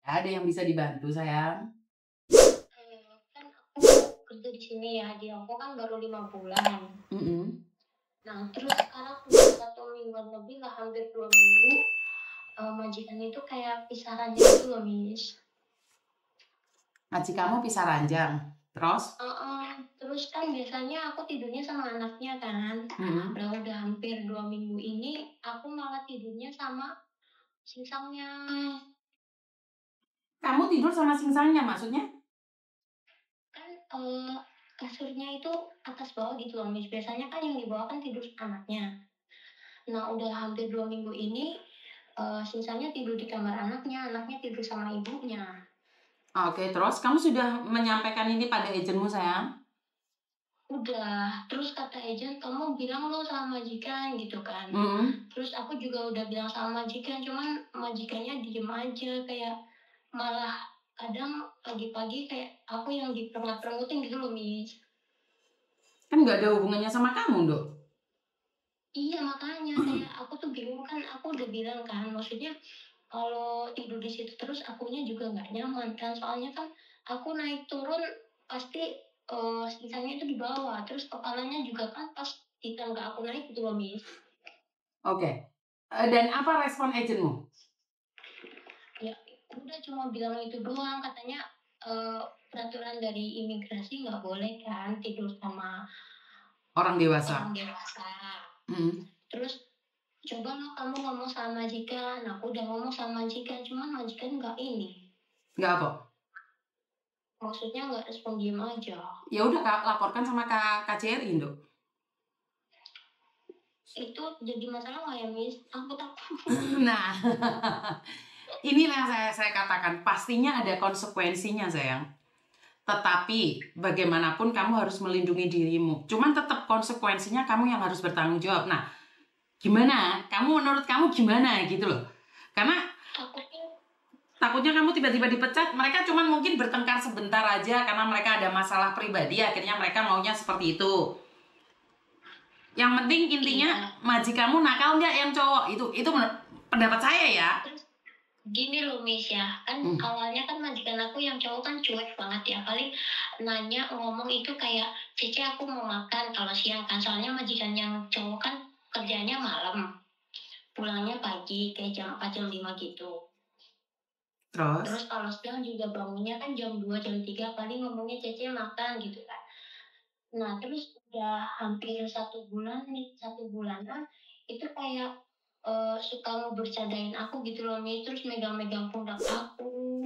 Ada yang bisa dibantu, sayang? Kan aku kerja di sini ya, di aku kan baru 5 bulan. Nah, terus sekarang udah 1 mingguan lebih lah, hampir 2 minggu. Majikan itu kayak pisah ranjang gitu loh, Miss. Majikanmu pisah ranjang, terus? Terus kan biasanya aku tidurnya sama anaknya kan. Nah, udah hampir 2 minggu ini aku malah tidurnya sama singsangnya. Kamu tidur sama singsangnya maksudnya? Kan kasurnya itu atas bawah gitu loh, Miss. Biasanya kan yang di bawah kan tidur anaknya. Nah, udah hampir 2 minggu ini singsangnya tidur di kamar anaknya tidur sama ibunya. Oke, terus kamu sudah menyampaikan ini pada agenmu, sayang? Udah, terus kata agent, kamu bilang lo sama majikan gitu kan. Terus aku juga udah bilang sama majikan, cuman majikannya diem aja, kayak malah kadang pagi-pagi kayak aku yang diperangut-perangutin gitu loh, Miss. Kan nggak ada hubungannya sama kamu, Dok. Iya, makanya kayak aku tuh bingung kan, aku udah bilang kan, maksudnya kalau tidur di situ terus akunya juga nggak nyaman kan, soalnya kan aku naik turun pasti singsangnya itu di bawah, terus kepalanya juga kan pas di tangga aku naik gitu loh, Miss. Oke. Dan apa respon agenmu? Ya udah cuma bilang itu doang, katanya peraturan dari imigrasi nggak boleh kan tidur sama orang dewasa. Terus coba lo kamu ngomong sama majikan. Aku udah ngomong sama majikan, cuman majikan nggak nggak apa? Maksudnya nggak respon, diem aja. Ya udah, laporkan sama KJRI, Dok. Itu jadi masalah nggak ya, Miss? Aku takut. Nah, inilah yang saya katakan, pastinya ada konsekuensinya, sayang. Tetapi bagaimanapun kamu harus melindungi dirimu. Cuman tetap konsekuensinya kamu yang harus bertanggung jawab. Nah, gimana? Menurut kamu gimana gitu loh? Karena takutnya kamu tiba-tiba dipecat, mereka cuman mungkin bertengkar sebentar aja karena mereka ada masalah pribadi, akhirnya mereka maunya seperti itu. Yang penting intinya majikanmu nakal nggak yang cowok, itu pendapat saya ya. Gini loh, Miss ya, kan awalnya kan majikan aku yang cowok kan cuek banget ya, paling nanya ngomong itu kayak Cece aku mau makan kalau siang kan, soalnya majikan yang cowok kan kerjanya malam, pulangnya pagi kayak jam 4 jam 5 gitu. Terus kalau siang juga bangunnya kan jam 2 jam 3, paling ngomongnya Cece makan gitu kan. Nah, terus udah hampir 1 bulanan itu kayak suka mau bercandain aku gitu loh, Mi. Terus megang-megang pundak aku.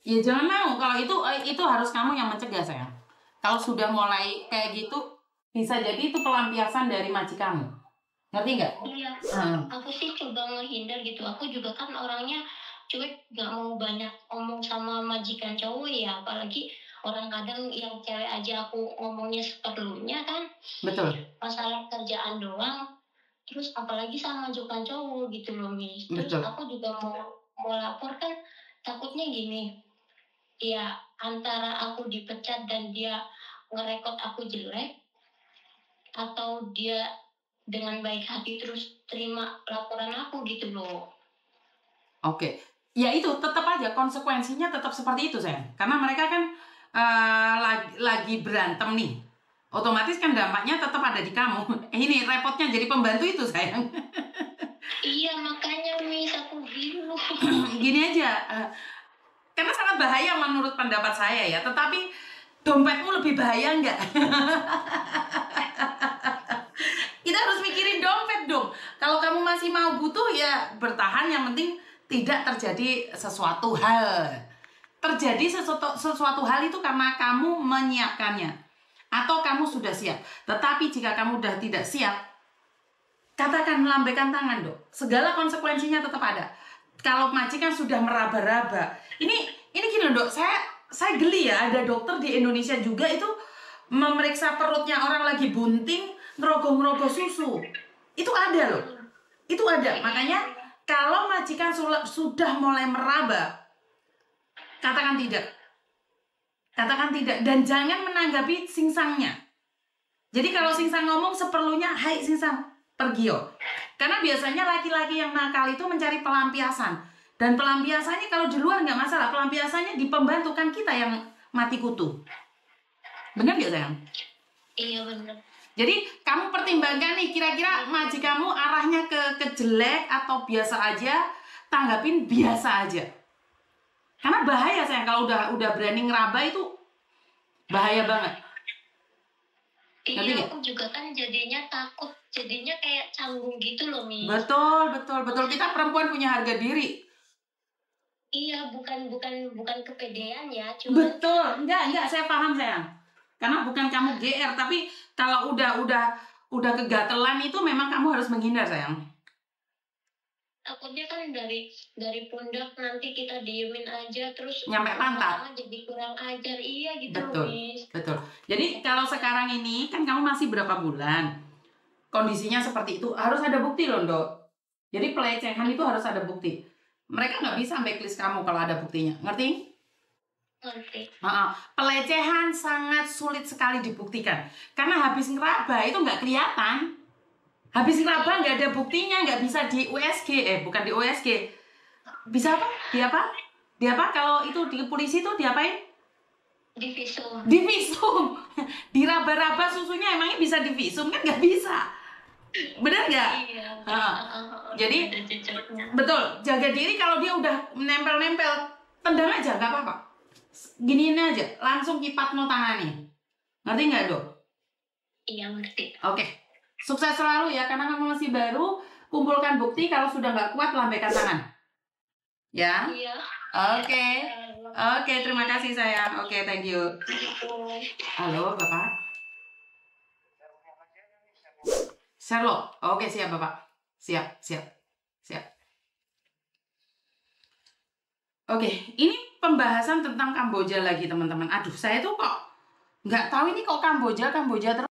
Ya jangan mau, kalau itu harus kamu yang mencegah, sayang. Kalau sudah mulai kayak gitu, bisa jadi itu pelampiasan dari majikanmu. Ngerti nggak? Iya, aku sih coba menghindar gitu. Aku juga kan orangnya cuek, gak mau banyak ngomong sama majikan cowok ya. Apalagi orang kadang yang cewek aja aku ngomongnya seperlunya kan. Betul. Masalah kerjaan doang. Terus apalagi sama majikan cowok gitu loh, Miss. Terus Betul. aku juga mau lapor kan, takutnya gini. Ya antara aku dipecat dan dia ngerekod aku jelek, atau dia dengan baik hati terus terima laporan aku gitu loh. Oke, ya itu tetap aja konsekuensinya tetap seperti itu, sayang. Karena mereka kan lagi berantem nih, otomatis kan dampaknya tetap ada di kamu. Ini repotnya jadi pembantu itu, sayang. Iya, makanya Miss aku bingung. Gini aja, karena sangat bahaya menurut pendapat saya ya. Tetapi dompetmu lebih bahaya nggak? Kita harus mikirin dompet dong. Kalau kamu masih mau butuh ya bertahan, yang penting tidak terjadi sesuatu hal. Terjadi sesuatu hal itu karena kamu menyiapkannya atau kamu sudah siap. Tetapi jika kamu sudah tidak siap, katakan lambaikan tangan, Dok. Segala konsekuensinya tetap ada. Kalau majikan sudah meraba-raba, ini gini, Dok. Saya geli ya, ada dokter di Indonesia juga itu memeriksa perutnya orang lagi bunting, ngerogoh susu. Itu ada loh. Itu ada. Makanya kalau majikan sudah mulai meraba, katakan tidak. Katakan tidak. Dan jangan menanggapi singsangnya. Jadi kalau singsang ngomong seperlunya, hai singsang, pergi yo. Karena biasanya laki-laki yang nakal itu mencari pelampiasan. Dan pelampiasannya kalau di luar nggak masalah, pelampiasannya di pembantu kan kita yang mati kutu. Bener nggak sayang? Iya bener. Jadi kamu pertimbangkan nih, kira-kira majikanmu arahnya ke jelek atau biasa aja, tanggapin biasa aja. Karena bahaya sayang, kalau udah berani ngeraba itu bahaya banget. Iya, aku juga kan jadinya takut, jadinya kayak canggung gitu loh, Mi. Betul. Kita perempuan punya harga diri. Iya, bukan kepedean ya, cuma Betul, enggak, saya paham sayang. Karena bukan kamu GR, tapi kalau udah kegatelan itu memang kamu harus menghindar sayang. takutnya kan dari pundak nanti kita diemin aja terus Nyampe pantat. jadi kurang ajar. Iya gitu Betul, loh, Miss. betul. Jadi kalau sekarang ini kan kamu masih berapa bulan, kondisinya seperti itu harus ada bukti loh, Dok. Jadi pelecehan itu harus ada bukti. Mereka nggak bisa backlist kamu kalau ada buktinya, ngerti? Ngerti. Pelecehan sangat sulit sekali dibuktikan karena habis ngeraba itu nggak kelihatan. Habis ngeraba nggak ada buktinya, nggak bisa di USG, bukan di USG. Bisa apa? Di apa? Kalau itu di polisi tuh diapain? Divisum. Diraba-raba susunya emangnya bisa divisum kan? Nggak bisa. Benar nggak? Iya. Jadi betul, jaga diri. Kalau dia udah nempel-nempel, tendang aja, nggak apa-apa. Giniin aja, langsung kipat mau tangani. Ngerti nggak, Dok? Iya, ngerti. Oke. Sukses selalu ya, karena kamu masih baru. Kumpulkan bukti, kalau sudah nggak kuat, lambaikan tangan. Ya? Iya. Oke, terima kasih sayang. Oke, thank you. Halo, Bapak. Sherlock. Oke, siap Bapak. Siap. Oke, ini pembahasan tentang Kamboja lagi teman-teman. Aduh, saya tuh kok nggak tahu ini kok Kamboja terus.